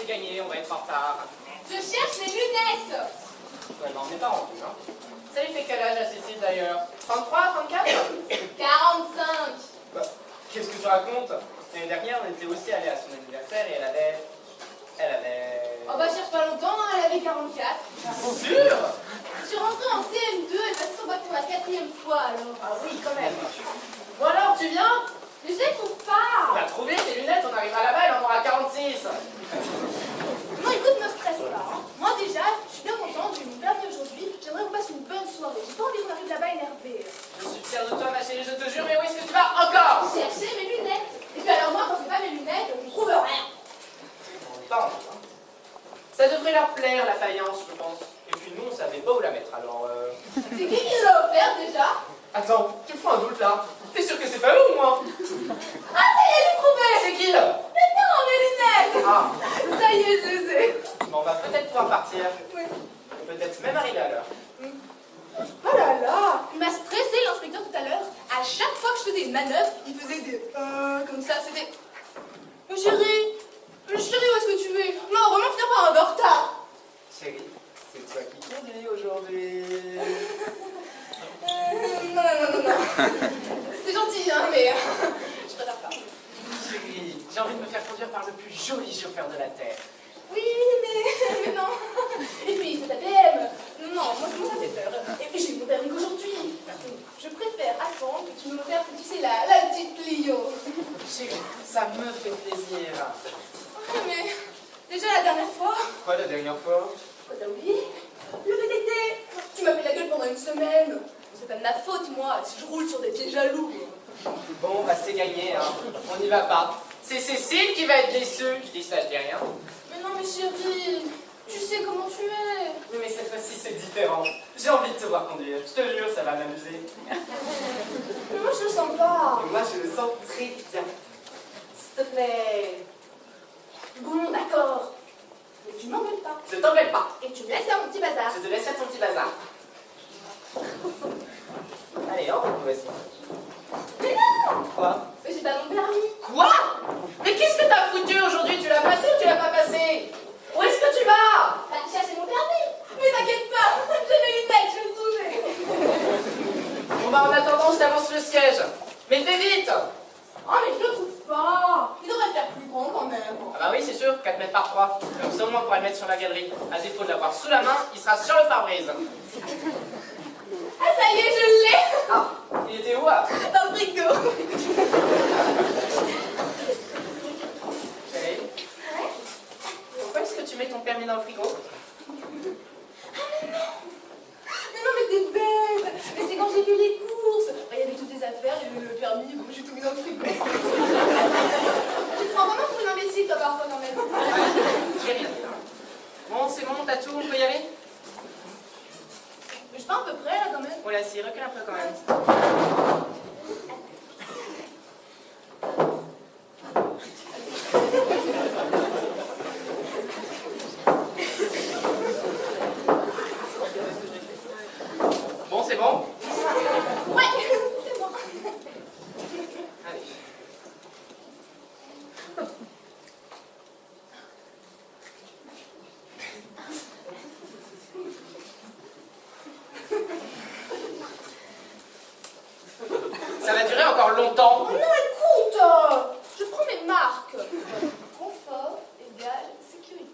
c'est gagné, on va être en retard. Je cherche mes lunettes. Ouais, non, on n'est pas rendu, hein. Ça lui fait quel âge à Cécile d'ailleurs? 33, 34? 45. Bah, qu'est-ce que tu racontes? L'année dernière, on était aussi allés à son anniversaire et elle avait... Oh bah cherche pas longtemps, hein, elle avait 44. Sûr? Je suis rentrée en CM2, elle passe son bac pour la 4e fois alors. Ah oui, quand même. Bon alors, tu viens? Mais je les trouve On pas. va trouver tes lunettes, on arrivera là-bas, elle en aura 46. Non écoute, ne stresse pas. Hein. Moi déjà, je suis bien contente, j'ai eu mon permis aujourd'hui. J'aimerais qu'on passe une bonne soirée. J'ai pas envie qu'on arrive là-bas énervé. Je suis fière de toi, ma chérie, je te jure, mais où est-ce que tu vas encore? Chercher mes lunettes. Et puis alors moi, quand j'ai pas mes lunettes, je trouve rien. Ça devrait leur plaire, la faïence, je pense. Et puis nous, on savait pas où la mettre, alors C'est qui nous l'a offert déjà? Attends, tu me fous un doute là? T'es sûr que c'est pas eux ou moi? Ah ça y est, j'ai trouvé. C'est qui? Mais non, mes lunettes. Ah, Ça y est, je les ai. bon, on va peut-être pouvoir partir. Oui. Et peut-être même arriver à l'heure. Oh là là. Il m'a stressé l'inspecteur tout à l'heure. À chaque fois que je faisais une manœuvre, il faisait des comme ça, c'était... Mais chérie, où est-ce que tu es? Non, on va vraiment finir par arriver en retard. Chérie, c'est toi qui conduis aujourd'hui. Non. C'est gentil, hein, mais je préfère pas. Chérie, j'ai envie de me faire conduire par le plus joli chauffeur de la Terre. Oui, mais non. Et puis, c'est ta PM. Non, moi, ça fait peur. Et puis, j'ai eu mon permis qu'aujourd'hui. Je préfère attendre que tu me fasses, tu sais, la petite Clio. Chérie, ça me fait plaisir. Ouais, mais déjà la dernière fois, Quoi, la dernière fois? quoi t'as oublié? Le VTT. Tu m'as fait la gueule pendant une semaine. C'est pas de ma faute, moi, si je roule sur des pieds jaloux. Bon, bah c'est gagné, hein. On n'y va pas. C'est Cécile qui va être déçue. Je dis ça, je dis rien. Mais non, mais chérie, tu sais comment tu es. Oui, mais cette fois-ci, c'est différent. J'ai envie de te voir conduire. Je te jure, ça va m'amuser. Mais moi, je le sens pas. Et moi, je le sens très bien. S'il te plaît. Bon, d'accord. Mais tu m'embêtes pas. Je t'embête pas. Et tu me laisses faire mon petit bazar. Je te laisse faire ton petit bazar. Allez, hop, vas-y. Mais non. Quoi? Mais j'ai pas mon permis. Quoi? Mais qu'est-ce que t'as foutu aujourd'hui? Tu l'as passé ou tu l'as pas passé? Où est-ce que tu vas? Bah, chercher mon permis. Mais t'inquiète pas, j'ai mes lunettes, je vais me trouver. Bon bah en attendant, je t'avance le siège. Mais fais vite. Oh, mais je le trouve pas. Il devrait faire plus grand quand même. Ah bah oui, c'est sûr, 4 mètres par 3. Comme ça, au moins, on pourra le mettre sur la galerie. À défaut de l'avoir sous la main, il sera sur le pare-brise. Ah, ça y est, je l'ai. Ah, il était où, ah? Dans le frigo. Chérie, Ouais. pourquoi est-ce que tu mets ton permis dans le frigo? Mais non, mais t'es bête. Mais c'est quand j'ai fait les courses. Bah, il y avait toutes les affaires, il y avait le permis, donc j'ai tout mis dans le frigo. Tu te prends vraiment pour une imbécile, toi, parfois, quand même. J'ai rien dit, hein. Bon, c'est bon, t'as tout, on peut y aller? Mais je suis pas à peu près, là, quand même. Oh là, si, recule un peu quand même. Bon, c'est bon? Ouais, c'est bon. Allez. Ça va durer encore longtemps. Oh non, écoute, je prends mes marques. Confort égale sécurité.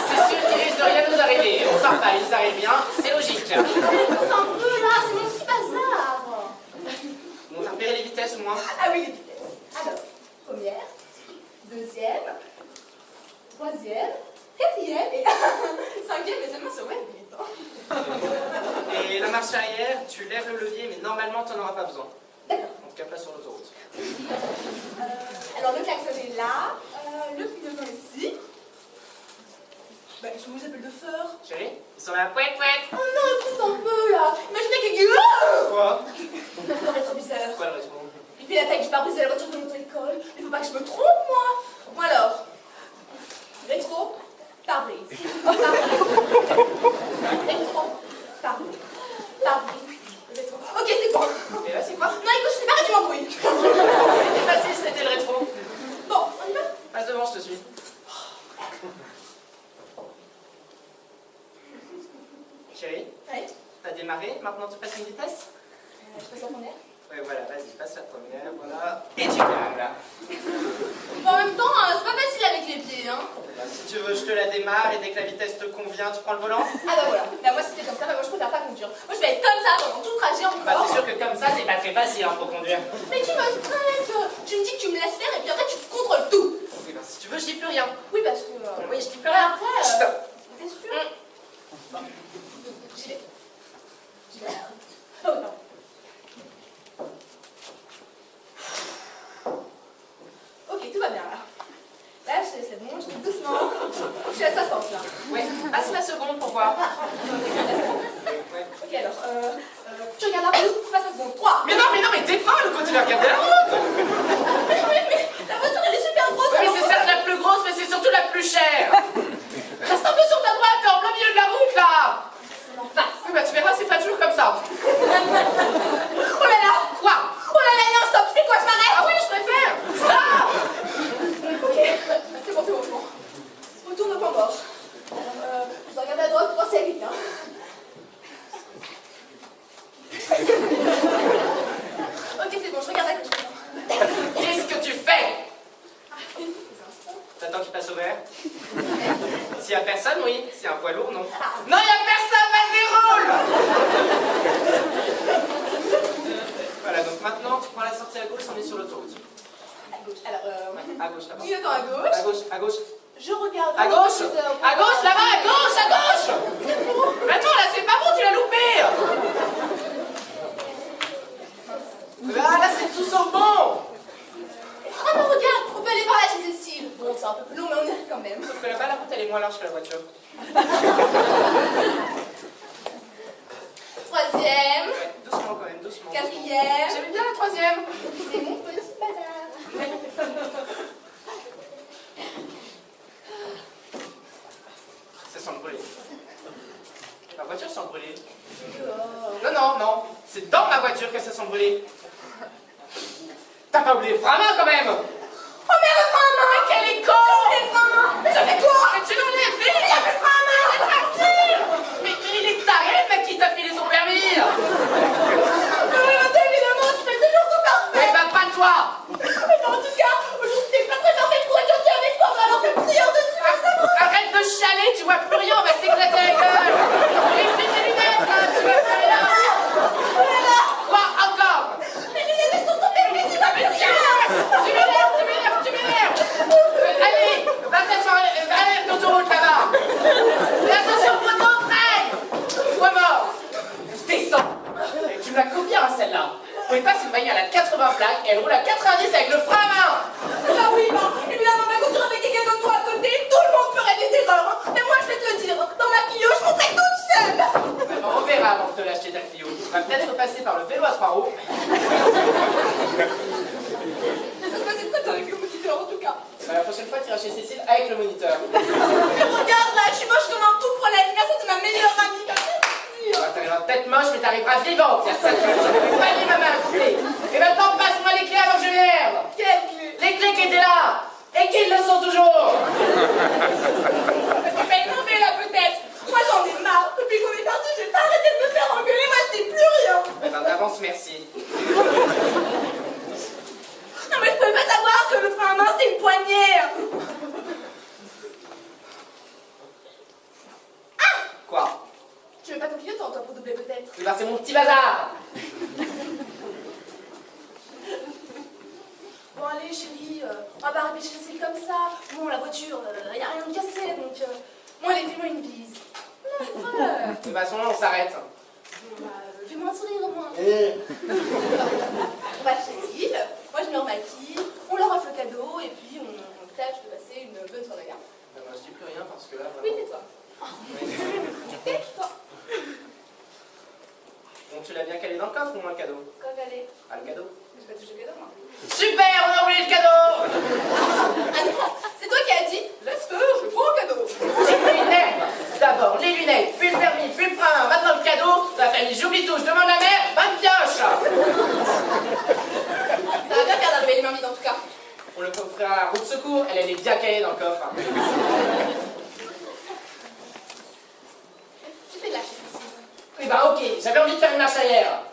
C'est sûr qu'il risque de rien nous arriver. On part pas, ils arrivent bien, c'est logique. Écoute un peu, là, c'est mon petit bazar. On a repéré les vitesses au moins. Ah oui, les vitesses. Alors, première, deuxième, troisième, quatrième et cinquième, mais seulement sur web vite. Et la marche arrière, tu lèves le levier, mais normalement, tu n'en auras pas besoin. D'accord. En tout cas, pas sur l'autoroute. Alors, le klaxon est là, le clignotant ici. Bah, ils sont où les appels de phare? Chérie, ils sont là, pouet, pouet. Oh non, écoute un peu, là. Imaginez quelqu'un... Quoi? Le rétroviseur. Quoi le rétro? Et puis la taille du pare-brise de la voiture de notre école. Il faut pas que je me trompe, moi. Bon alors, rétro, pare-brise. Rétro, pare-brise. Pare-brise, rétro. Ok, c'est bon. Et là, c'est quoi? Non, écoute, je sais pas que tu m'embrouilles. C'était facile, c'était le rétro. Bon, on y va? Passe devant, je te suis. Oh, maintenant tu passes une vitesse. Je passe la première. Oui, voilà, vas-y, passe la première, voilà. Et tu calmes, là. En même temps, c'est pas facile avec les pieds, hein. Bah, si tu veux, je te la démarre et dès que la vitesse te convient, tu prends le volant. Ah bah voilà. Bah, moi, si c'était comme ça, bah, moi, je préfère pas conduire. Moi, je vais être comme ça pendant tout le trajet en Bah, c'est sûr que comme ça, c'est pas très facile hein, pour conduire. Mais tu me stresses. Tu me dis que tu me laisses faire et puis après, tu contrôles tout. Oui, bah, si tu veux, je dis plus rien. Oui, parce que... Oui, je dis plus rien. Après, Stop. t'es sûr? Bon. J'y vais. J'y vais. Oh, non. Ok, tout va bien, là. Là, c'est bon, je vais doucement. Je suis à 60, là. Ouais, passe la seconde pour voir. Ouais. Ok, alors, tu regardes la route, passe la seconde. 3. Mais non, mais t'es folle, continue à regarder la route. Mais la voiture, elle est super grosse. Oui, mais alors, c'est certes la plus grosse, mais c'est surtout la plus chère. Reste un peu sur ta droite, t'es en plein milieu de la route, là. c'est en face. Oui, bah tu verras, c'est pas toujours comme ça. Oh là là. Quoi? Oh là là, non, stop, c'est quoi, je m'arrête? Ah oui, je préfère. Stop. Ok, c'est bon. Retourne au point mort. Alors, je dois regarder à droite pour voir s'il y a quelqu'un. Ok, c'est bon, je regarde à gauche. Qu'est-ce que tu fais? Ah, des instants. T'attends qu'il passe au vert. S'il y a personne, oui. S'il y a un poids lourd, non. Non, il y a personne, vas-y, roule. Voilà, donc maintenant, tu prends la sortie à gauche, on est sur l'autoroute. À gauche, alors, À gauche, là-bas. dis le temps à gauche. À gauche. Je regarde. À gauche, là-bas, à gauche. Mais attends, là, c'est pas bon, tu l'as loupé. Là, c'est tout sauf bon. Ah non, regarde, on peut aller par là chez Cécile. Bon, c'est un peu plus long, mais on y arrive quand même. Sauf que là-bas, la route, elle est moins large que la voiture. Troisième, Ouais, doucement quand même, doucement. quatrième. J'aime bien la troisième. C'est mon petit bazar. Ça sent le brûler. Ma voiture sent le brûler. Oh. Non. C'est dans ma voiture que ça sent brûler. T'as pas oublié le frein à main quand même. Oh mais le frein à main. Mais quel est con. Le frein à main. Mais ça fait quoi? Mais tu l'enlèves vite. Il y a le frein à main. C'est tranquille. Mais il est taré le mec qui t'a filé ton permis. Mais évidemment, tu fais toujours tout Eh parfait. ben pas toi. Mais non, en tout cas, aujourd'hui, t'es pas très parfait pour être gentil avec toi, alors que prière dessus, ça va. Arrête de chialer, tu vois plus rien, on va s'éclater la gueule. Et c'est tes lunettes là, tu vas pas aller là. Quoi encore? Mais les lunettes sont tombées, mais tu vas plus rien. Tu m'énerves. Allez, va t'asseoir, allez, l'autoroute là-bas. Et attention, poteau, freine. Sois mort. Je descends. Et tu me la copies hein, celle-là. On passe une bagnole à 80 plaques et elle roule à 90 avec le frein à main. Ah oui, bah, évidemment, ma conduire avec quelqu'un comme toi à côté, tout le monde ferait des erreurs. Hein. Mais moi, je vais te le dire, dans ma Clio, je monterai toute seule. On verra avant de te l'acheter ta Clio. Tu vas peut-être passer par le vélo à 3 roues. Ça se passait très bien avec le moniteur, en tout cas. Bah, la prochaine fois, tu iras chez Cécile avec le moniteur. Mais regarde là, je suis moche comme un tout pour l'anniversaire de ma meilleure amie. Bah, t'arriveras peut-être moche, mais t'arriveras vivante. C'est ça que je pas dit ma main à couper. Et maintenant, passe-moi les clés avant que je vienne. Quelle clé? Les clés qui étaient là. Et qui le sont toujours. Tu fais tomber là peut-être. Moi j'en ai marre. Depuis qu'on est parti, j'ai pas arrêté de me faire engueuler. Moi je n'ai plus rien. Eh ben, d'avance, merci. Non mais je pouvais pas savoir que le frein à main c'est une poignée. Quoi? Tu veux pas ton clignotant toi pour doubler peut-être? Eh ben, c'est mon petit bazar. Bon allez chérie, on va pas réfléchir c'est comme ça. Bon la voiture, y a rien de cassé donc bon allez fais-moi une bise. Non, De toute façon, on s'arrête. bon, bah, fais-moi un sourire au moins. On va chez Cécile, moi je me remaquille, on leur offre le cadeau et puis on tâche de passer une bonne soirée. Hein. Ben, moi, je dis plus rien parce que là, Oui vraiment... tais-toi. Tais-toi. Bon, tu l'as bien calé dans le coffre ou moins le cadeau? Quoi aller? Ah, le cadeau. Je vais pas toucher le cadeau moi. Super, on a oublié le cadeau. Ah non, c'est toi qui as dit laisse-le, je prends le cadeau. Les lunettes. D'abord les lunettes, puis le permis, puis le frein, maintenant le cadeau. La famille, j'oublie tout, je demande la mère, bonne pioche. Ça va bien faire d'arriver les mains vides en tout cas. On le offrira à la roue de secours, elle est bien calée dans le coffre. Tu fais de la chez Cécile. Eh ben ok, envie, j'avais envie de faire une marche arrière.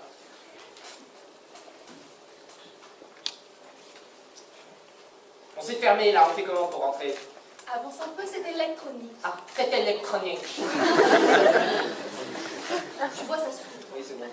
On s'est fermé là, on fait comment pour rentrer? Avance un peu, c'est électronique. Ah, c'est électronique. Tu vois, ça se fout. Oui, c'est bon.